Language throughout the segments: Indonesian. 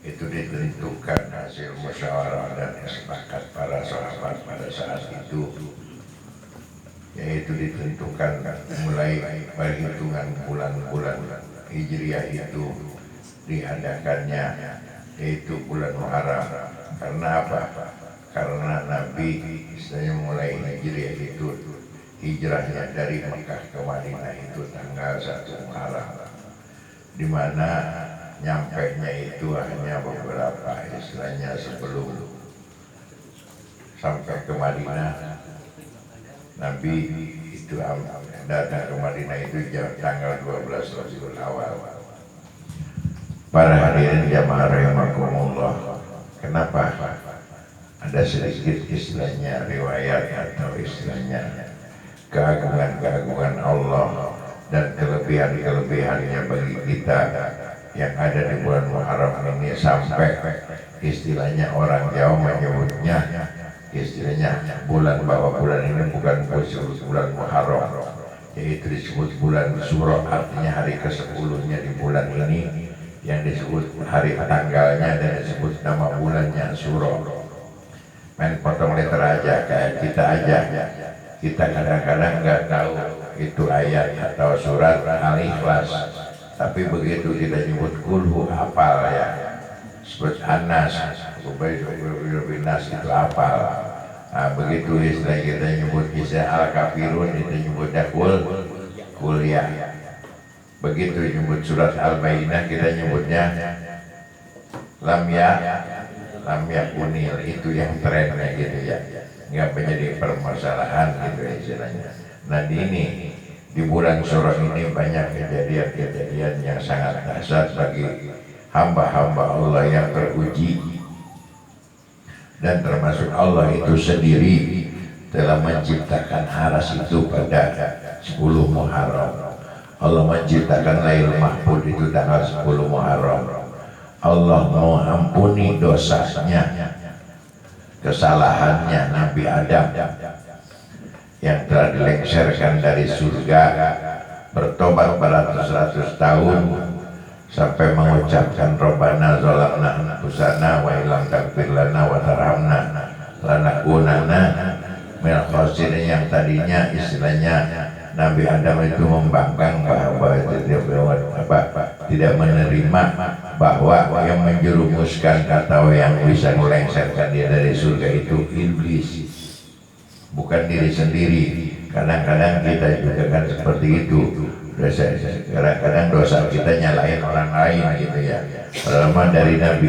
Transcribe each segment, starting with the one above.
itu ditentukan hasil musyawarah dan sepakat para sahabat pada saat itu, yaitu ditentukan mulai perhitungan bulan-bulan Hijriah itu diadakannya, yaitu bulan Muharram. Karena apa? Karena Nabi istilahnya mulai Hijriah itu hijrahnya dari Mekah ke Madinah itu tanggal 1 Muharram, di mana nyampainya itu hanya beberapa istilahnya sebelum sampai ke Madinah. Nabi itu datang ke Madinah itu tanggal 12 Rabiul Awal. Para hadirin jamaah rahimakumullah, kenapa ada sedikit istilahnya riwayat atau istilahnya keagungan-keagungan Allah dan kelebihan-kelebihannya bagi kita yang ada di bulan Muharram ini, sampai istilahnya orang Jawa menyebutnya istilahnya bulan, bahwa bulan ini bukan bulan Muharram, yaitu disebut bulan Suro, artinya hari ke-10-nya di bulan ini yang disebut hari tanggalnya dan disebut nama bulannya Suro. Main potong letter aja kayak kita aja, kita kadang-kadang nggak tahu itu ayat atau surat Al-Ikhlas, tapi begitu kita nyebut kulhu hafal ya, sebut Anas, Binas itu hafal. Nah, begitu istilah kita nyebut kisah Al-Kafirun itu nyebut kuliah. Begitu nyebut surat Al-Bayyinah kita nyebutnya lam yakunil, itu yang trennya gitu ya, nggak menjadi permasalahan gitu istilahnya. Nah ini di bulan Suro ini banyak kejadian-kejadian yang sangat dahsyat bagi hamba-hamba Allah yang teruji, dan termasuk Allah itu sendiri telah menciptakan haras itu pada 10 Muharram. Allah menciptakan Lail Mahfud itu tanggal 10 Muharram. Allah mau ampuni dosanya, kesalahannya Nabi Adam yang telah dilengsarkan dari surga, bertobat beratus-ratus tahun sampai mengucapkan Rabbana zalamna anfusana wa illam taghfir lana wa tarhamna lanakunanna minal khasirin, yang tadinya istilahnya Nabi Adam itu membangkang bahwa tidak menerima bahwa yang menjerumuskan atau yang bisa melengsarkan dia dari surga itu iblis, bukan diri sendiri. Kadang-kadang kita juga kan seperti itu, kadang-kadang dosa kita nyalain orang lain gitu ya. Pertama dari Nabi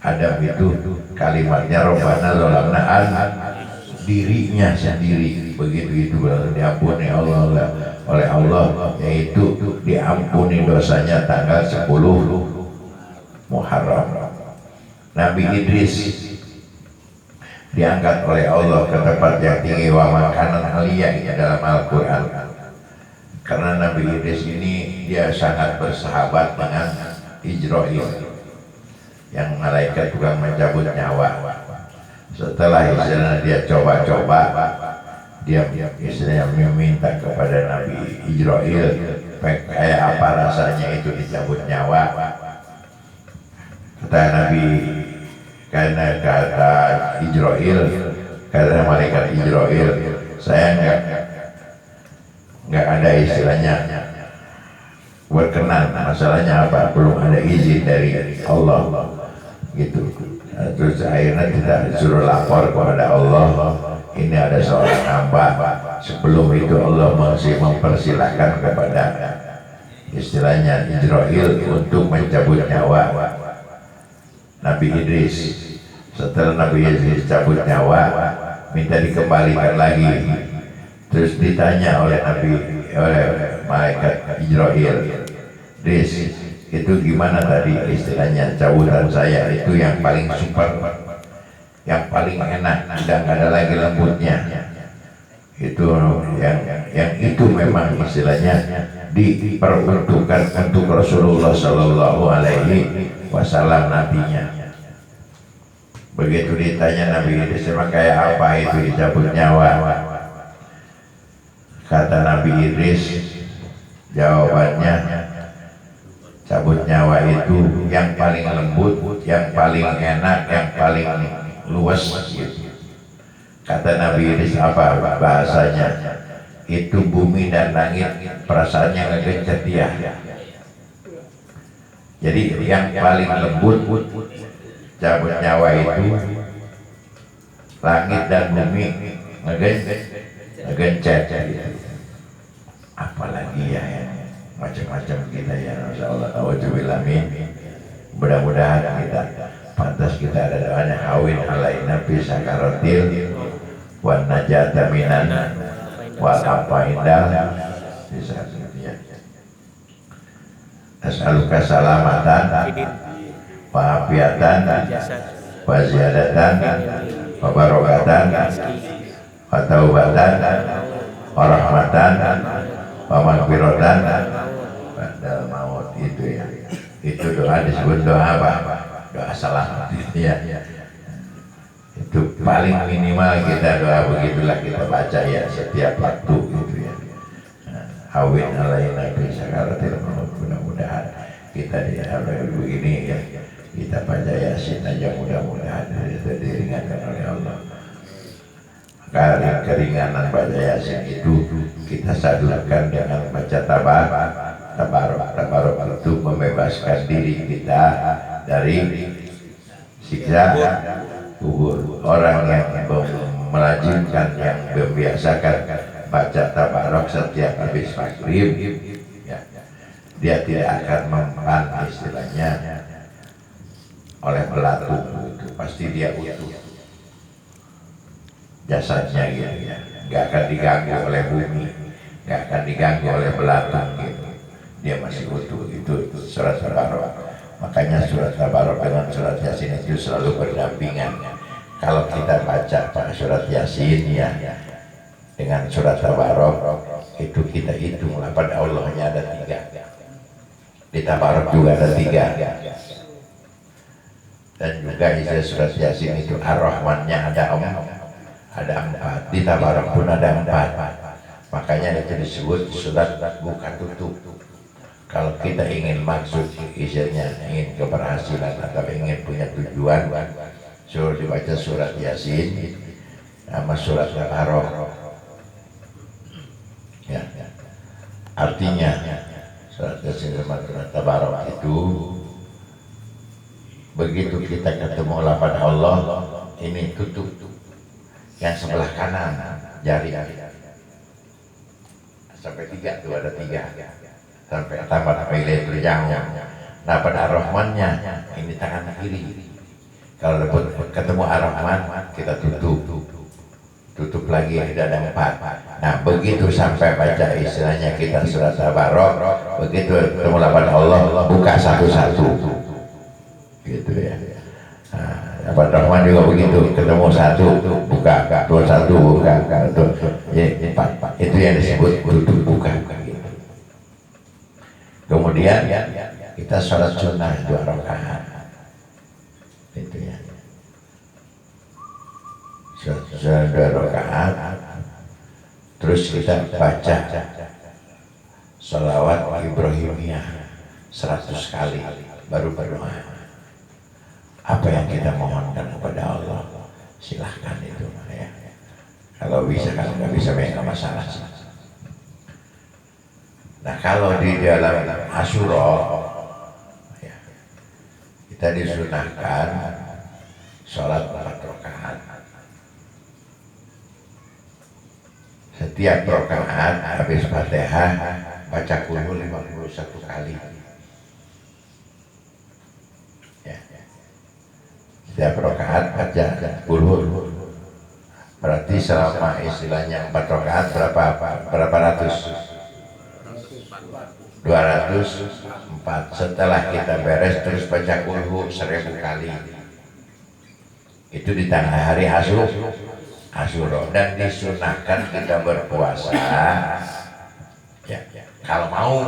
Adam itu kalimatnya Rabbana zalamna dirinya sendiri, begitu itu diampuni Allah oleh Allah, yaitu diampuni dosanya tanggal 10 Muharram. Nabi Idris diangkat oleh Allah ke tempat yang tinggi, wa makanan aliyah dalam Al-Quran, karena Nabi Idris ini dia sangat bersahabat dengan Israil, yang malaikat tukang mencabut nyawa. Setelah istilahnya dia coba-coba, dia istilahnya meminta kepada Nabi Israil kayak apa rasanya itu dicabut nyawa. Kata Nabi, karena kata Israil, kata malaikat Israil, saya nggak ada istilahnya berkenan. Masalahnya apa? Belum ada izin dari Allah gitu. Terus akhirnya kita disuruh lapor kepada Allah, ini ada seorang hamba. Sebelum itu Allah masih mempersilahkan kepada istilahnya Israil untuk mencabut nyawa Nabi Idris. Setelah Nabi Idris cabut nyawa, minta dikembalikan lagi. Terus ditanya oleh malaikat Israil, Idris, itu gimana tadi istilahnya cabutan saya itu yang paling super, yang paling enak, tidak ada lagi lembutnya. Itu yang itu memang istilahnya diperuntukkan untuk Rasulullah Shallallahu Alaihi Wasallam, nabinya. Begitu ditanya Nabi Idris, kayak apa itu dicabut nyawa? Kata Nabi Idris, jawabannya cabut nyawa itu yang paling lembut, yang paling enak, yang paling luas gitu. Kata Nabi Idris apa bahasanya? Itu bumi dan langit perasaannya ngegencet dia. Jadi yang paling lembut cabut nyawa itu langit dan bumi ngegencet gitu. Apalagi ya macam-macam kita ya, Masya Allah. Amin. Mudah-mudahan kita pantas, kita ada doanya hawin alaina fi sakaratil wan najata minan wal afaindal bisa ya. As'aluka salamatan wa afiatan wa ziyadatan wa barakatan wa taubatan wa rahmatan wa maghfiratan ba'dal maut. Itu ya, itu doa disebut doa apa? Doa selamat ya. Itu paling minimal kita doa begitulah kita baca ya setiap waktu gitu ya. Hawin alaina fi sakaratil maut. Mudah-mudahan kita begini ya, kita baca Yasin aja mudah-mudahan diringankan oleh Allah. Karena keringanan baca Yasin itu kita sadurkan dengan baca tabarok itu membebaskan diri kita dari siksa kubur. Orang yang melajimkan, yang membiasakan baca tabarok setiap habis maghrib ya, dia tidak akan mempan istilahnya oleh belatung itu, pasti dia utuh jasadnya gitu ya, nggak akan diganggu oleh bumi, nggak akan diganggu oleh belatung gitu, dia masih utuh. Itu surat tabarok. Makanya surat tabarok dengan surat Yasin itu selalu berdampingan. Kalau kita baca surat Yasin ya dengan surat tabarok itu kita hitung pada Allahnya ada 3, di tabarok juga ada 3, dan juga isi surat Yasin itu ar-Rahmannya ada 4, di tabarok pun ada 4. Makanya itu disebut surat buka tutup. Kalau kita ingin maksud isinya, ingin keberhasilan atau ingin punya tujuan, suruh dibaca surat Yasin sama surat tabarok ya. Artinya surat Yasin sama surat tabarok itu begitu kita ketemu lapan Allah ini tutup yang sebelah kanan jari sampai 3 tuh, ada 3 sampai tamat Lailatul Jannah. Nah pada Ar-Rahmannya ini tangan kiri. Kalau ketemu Ar-Rahman kita tutup lagi, ada 4. Nah begitu sampai baca istilahnya kita surat tabarok, begitu ketemu lapan Allah buka satu-satu gitu ya. Nah, Ar-Rahman juga begitu, ketemu 1 buka, 21 buka, ya, 4. Itu yang disebut tutup buka gitu. Kemudian kita sholat sunnah 2 rakaat itu ya, sholat 2 rakaat, terus kita baca sholawat Ibrahimiyah 100 kali baru berdoa. Apa yang kita mohonkan kepada Allah silahkan itu ya. Kalau bisa, kalau nggak bisa nggak masalah. Nah kalau di dalam Asyura ya, kita disunahkan sholat 4 rakaat. Setiap rakaat habis Fatihah baca qul 51 kali. Ya. Setiap rakaat baca qul. Berarti selama istilahnya 4 rakaat berapa ratus? 204. Setelah kita beres terus baca qul 1000 kali. Itu di tengah hari Asyura, dan disunahkan kita berpuasa ya, kalau mau,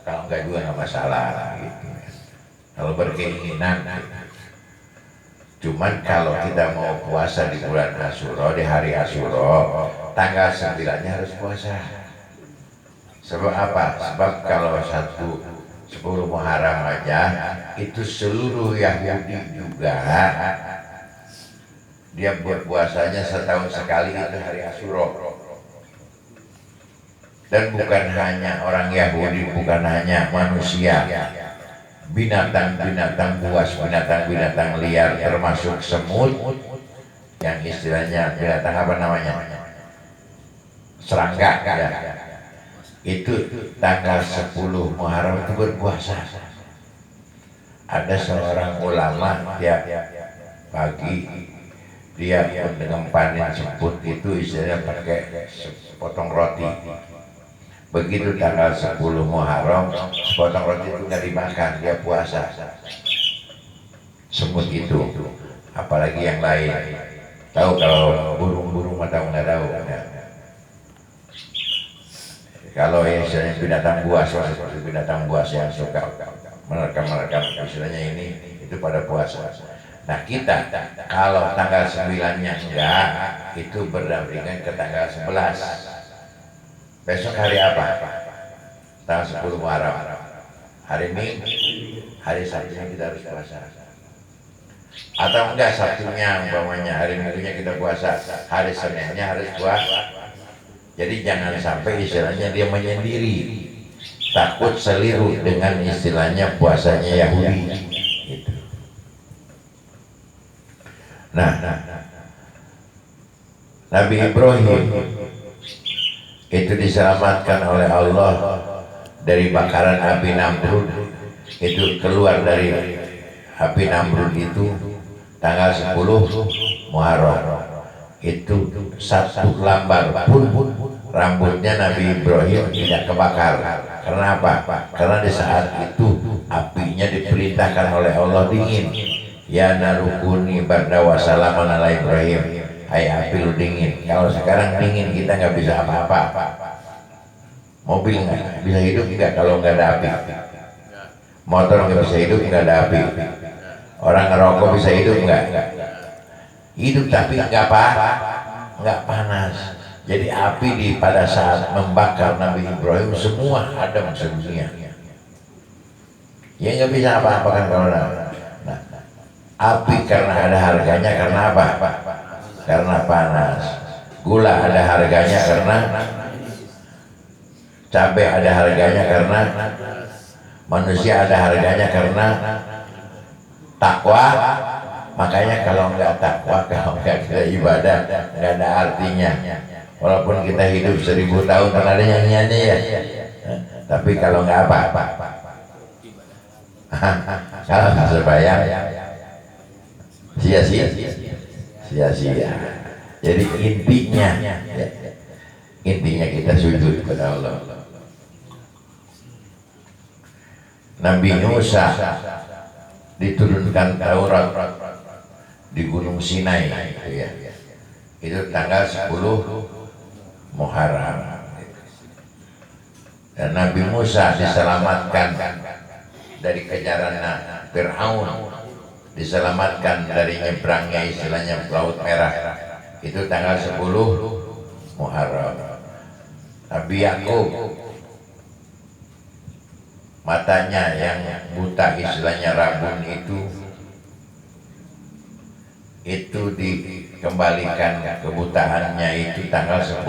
kalau enggak juga nggak masalah gitu. Kalau berkeinginan cuman kalau kita mau puasa di bulan Asyura, di hari Asyura tanggal 9-nya harus puasa. Sebab apa? Sebab kalau 1 10 Muharram aja itu seluruh Yahudi juga dia buat puasanya setahun sekali, itu hari Asyura. Dan bukan hanya orang Yahudi, bukan hanya manusia, binatang-binatang buas, binatang-binatang liar termasuk semut yang istilahnya binatang apa namanya, serangga ya, itu tanggal 10 Muharram itu berpuasa. Ada seorang ulama tiap pagi dia mengempanin semut itu istilahnya pakai sepotong roti. Begitu tanggal 10 Muharram, sepotong roti itu nggak dimakan, dia puasa. Semut itu, apalagi yang lain. Tahu kalau burung-burung atau nggak tahu? Kalau yang istilahnya binatang buas, seperti binatang buas yang suka merekam istilahnya ini, itu pada puasa. Nah kita, kalau tanggal 9-nya enggak, itu berdampingan ke tanggal 11. Besok hari apa? Tanggal 10 Muharram. Hari Minggu, hari Sabtunya kita harus puasa. Atau enggak Sabtunya, umpamanya hari Minggunya kita puasa, hari Seninnya harus puasa. Jadi jangan sampai istilahnya dia menyendiri, takut seliru dengan istilahnya puasanya Yahudi. Gitu. Nah, Nabi Ibrahim itu diselamatkan oleh Allah dari bakaran api Namrud. Itu keluar dari api Namrud itu tanggal 10 Muharram. Itu satu lambar pun rambutnya Nabi Ibrahim tidak kebakar. Karena apa? Karena di saat itu apinya diperintahkan oleh Allah dingin. Ya narukuni barda wa salaman ala Ibrahim. Hai api lu dingin. Kalau sekarang dingin kita nggak bisa apa-apa. Mobil nggak bisa hidup nggak kalau nggak ada api. Motor nggak bisa hidup nggak ada api. Orang ngerokok bisa hidup nggak? Hidup tapi nggak panas. Jadi api pada saat membakar Nabi Ibrahim semua Adam sedunia. Ya nggak bisa apa-apa kan kalau nah, api karena ada harganya karena apa? Karena panas. Gula ada harganya karena cabai, ada harganya karena manusia, ada harganya karena takwa. Makanya kalau nggak takwa, kalau nggak kita ibadah, nggak ada artinya. Walaupun kita hidup 1000 tahun, kan ada nyanyiannya ya. Tapi kalau nggak apa-apa, kalau nggak sebayang, sia-sia. Jadi intinya kita sujud kepada Allah. Nabi Musa diturunkan Taurat di Gunung Sinai, ya. Itu tanggal 10 Muharram. Dan Nabi Musa diselamatkan dari kejaran Fir'aun, diselamatkan dari nyebrangnya istilahnya Laut Merah. Itu tanggal 10 Muharram. Nabi Yakub matanya yang buta istilahnya rabun itu dikembalikan kebutaannya itu tanggal 10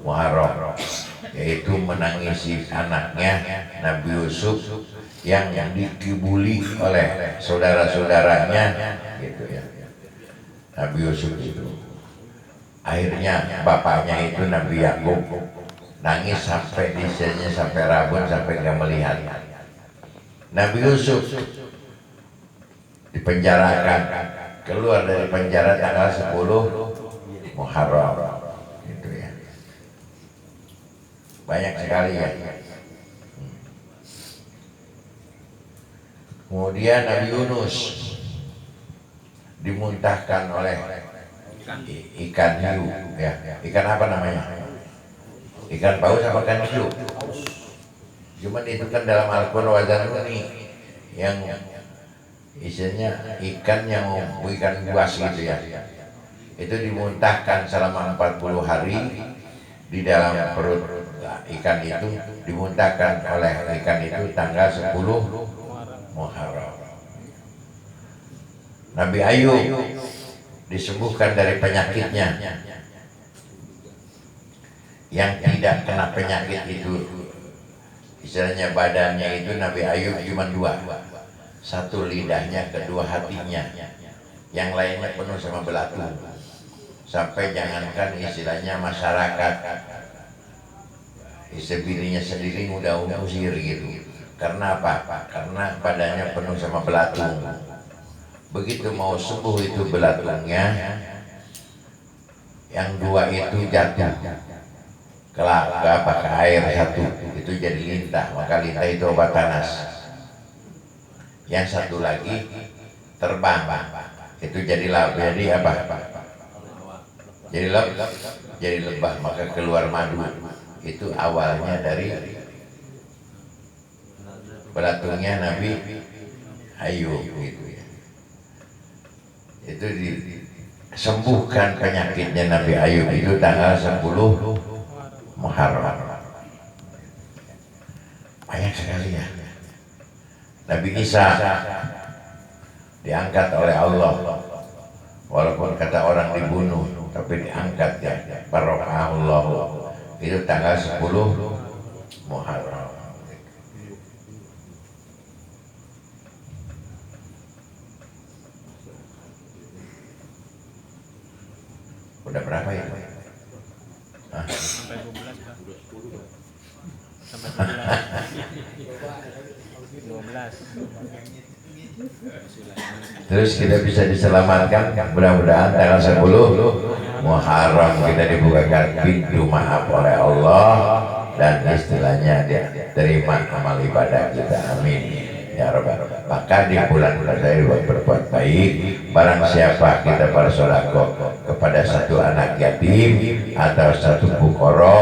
Muharram, yaitu menangisi anaknya Nabi Yusuf yang dikibuli oleh saudara-saudaranya gitu ya. Nabi Yusuf itu akhirnya bapaknya itu Nabi Yakub nangis sampai disenya sampai rabun sampai nggak melihat. Nabi Yusuf dipenjarakan, keluar dari penjara tanggal 10 Muharram gitu ya. Banyak sekali ya. Kemudian Nabi Yunus dimuntahkan oleh ikan hiu ya. Ikan apa namanya? Ikan paus apa ikan hiu? Cuman itu kan dalam Al-Quran wazanuni yang isinya ikan yang ikan buas gitu ya. Itu dimuntahkan selama 40 hari di dalam perut Nah, ikan itu dimuntahkan oleh ikan itu tanggal 10 Muharram. Nabi Ayub disembuhkan dari penyakitnya. Yang tidak kena penyakit itu, istilahnya badannya itu Nabi Ayub cuma dua. Satu lidahnya, kedua hatinya. Yang lainnya penuh sama belatung. Sampai jangankan istilahnya masyarakat, dirinya sendiri udah usir gitu. Karena apa? Karena badannya penuh sama belatung. Begitu mau sembuh itu belatungnya, yang dua itu jatuh ke air satu, itu jadi lintah. Maka lintah itu obat panas. Yang satu lagi terbang, itu jadi apa? Jadi lebah, maka keluar madu. Itu awalnya dari belatungnya Nabi Ayub gitu ya. Itu disembuhkan penyakitnya Nabi Ayub itu tanggal 10 Muharram. Banyak sekali ya. Nabi Isa diangkat oleh Allah, walaupun kata orang dibunuh, tapi diangkat ya. Barokahullah. Itu tanggal 10 Muharram. Udah berapa ya? Sampai 12 Pak. Sampai 12. Terus kita bisa diselamatkan, mudah-mudahan tanggal 10 Muharram kita dibukakan pintu maaf oleh Allah dan istilahnya dia terima amal ibadah kita, amin ya Rabbal. Maka di bulan-bulan saya berbuat baik, barang siapa kita bersedekah kepada satu anak yatim atau satu fukara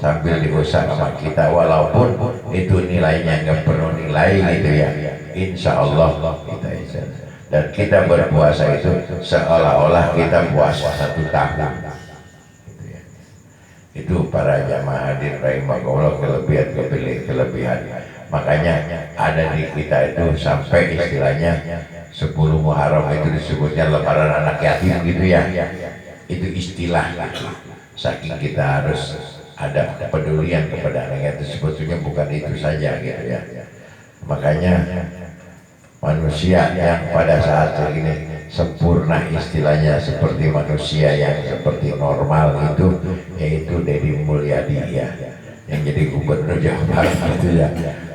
sambil diusah sama kita, walaupun itu nilainya nggak perlu nilai gitu ya, insya Allah kita bisa. Dan kita berpuasa itu seolah-olah kita puasa 1 tahun gitu ya. Itu para jamaah hadir rahimahullah, kelebihan. Makanya ada di kita itu sampai istilahnya 10 Muharram itu disebutnya lebaran anak yatim gitu ya. Itu istilah gitu. Saking kita harus ada kepedulian kepada anak itu, sebetulnya bukan itu saja gitu ya. Makanya manusia yang pada saat ini sempurna istilahnya seperti manusia yang seperti normal itu, yaitu Deddy Mulyadi ya, yang jadi gubernur Jawa Barat itu ya.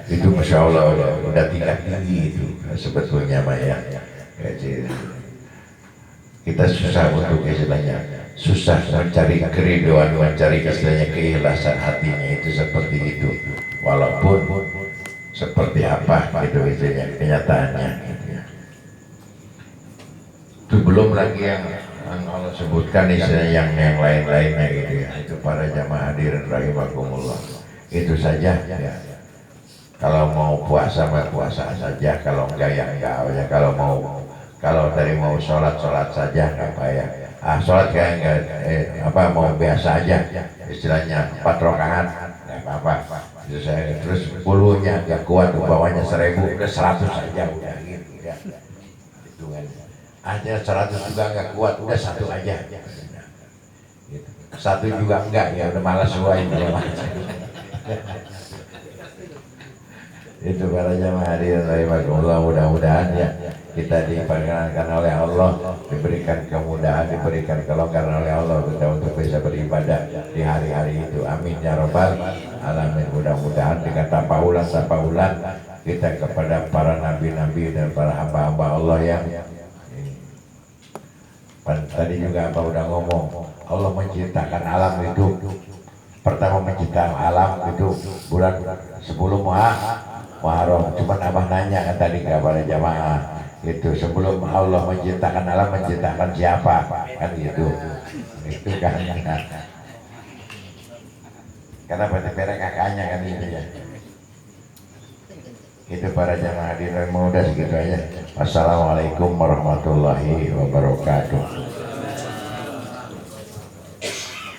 Itu masya Allah udah tingkat tinggi itu sebetulnya mah ya. Kita susah untuk istilahnya, susah mencari keriduan, mencari istilahnya keikhlasan hatinya itu seperti itu, walaupun seperti apa gitu istilahnya kenyataannya gitu ya. Itu belum lagi yang Allah sebutkan istilahnya yang lain-lainnya gitu ya. Itu para jamaah hadirin rahimakumullah. Itu saja ya. Kalau mau puasa mah puasa saja, kalau enggak ya enggak ya. Kalau tadi mau sholat saja apa ya. Sholat kayak enggak mau biasa aja, istilahnya 4 rakaat enggak apa-apa. Terus 10-nya enggak kuat, bawahnya 1000, udah 100 saja udah gitu ya. Hitungannya. Aja 100 juga enggak kuat, udah 1 aja. Gitu. 1 juga enggak ya, udah malas suai ya. Itu para jamaah hadirin rahimakumullah, mudah-mudahan ya kita diperkenankan oleh Allah, diberikan kemudahan, diberikan kelonggaran oleh Allah kita untuk bisa beribadah di hari-hari itu, amin ya rabbal alamin. Mudah-mudahan dengan tanpa ulang kita kepada para nabi-nabi dan para hamba-hamba Allah yang tadi juga apa udah ngomong, Allah menciptakan alam itu, pertama menciptakan alam itu bulan 10 Muharram. Cuman abah nanya kan tadi kepada jamaah itu, sebelum Allah menciptakan alam, menciptakan siapa kan gitu. Itu kan karena pada kakaknya kan ini ya. Itu para jamaah hadirin muda segitu aja. Assalamualaikum warahmatullahi wabarakatuh.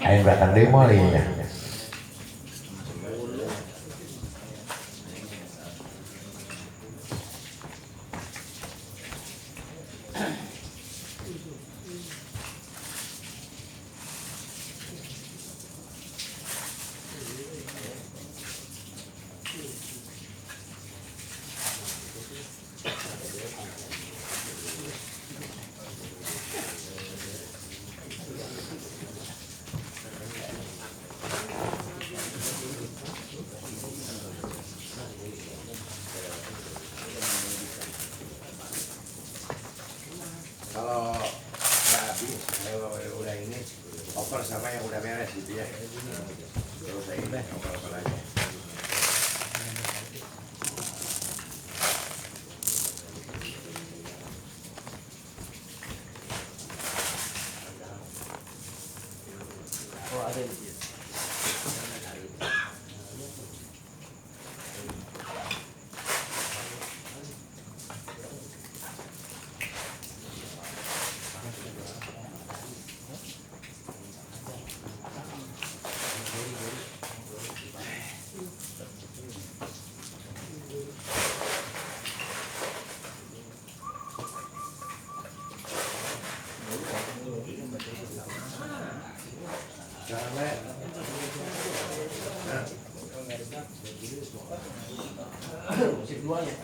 Ayo datang demo ya. kalau nggak habis udah ini oper sama yang udah beres gitu ya. Terus saya ini oper aja. Oh, ada di sini. Musik duanya.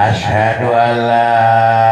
Asyhadu an la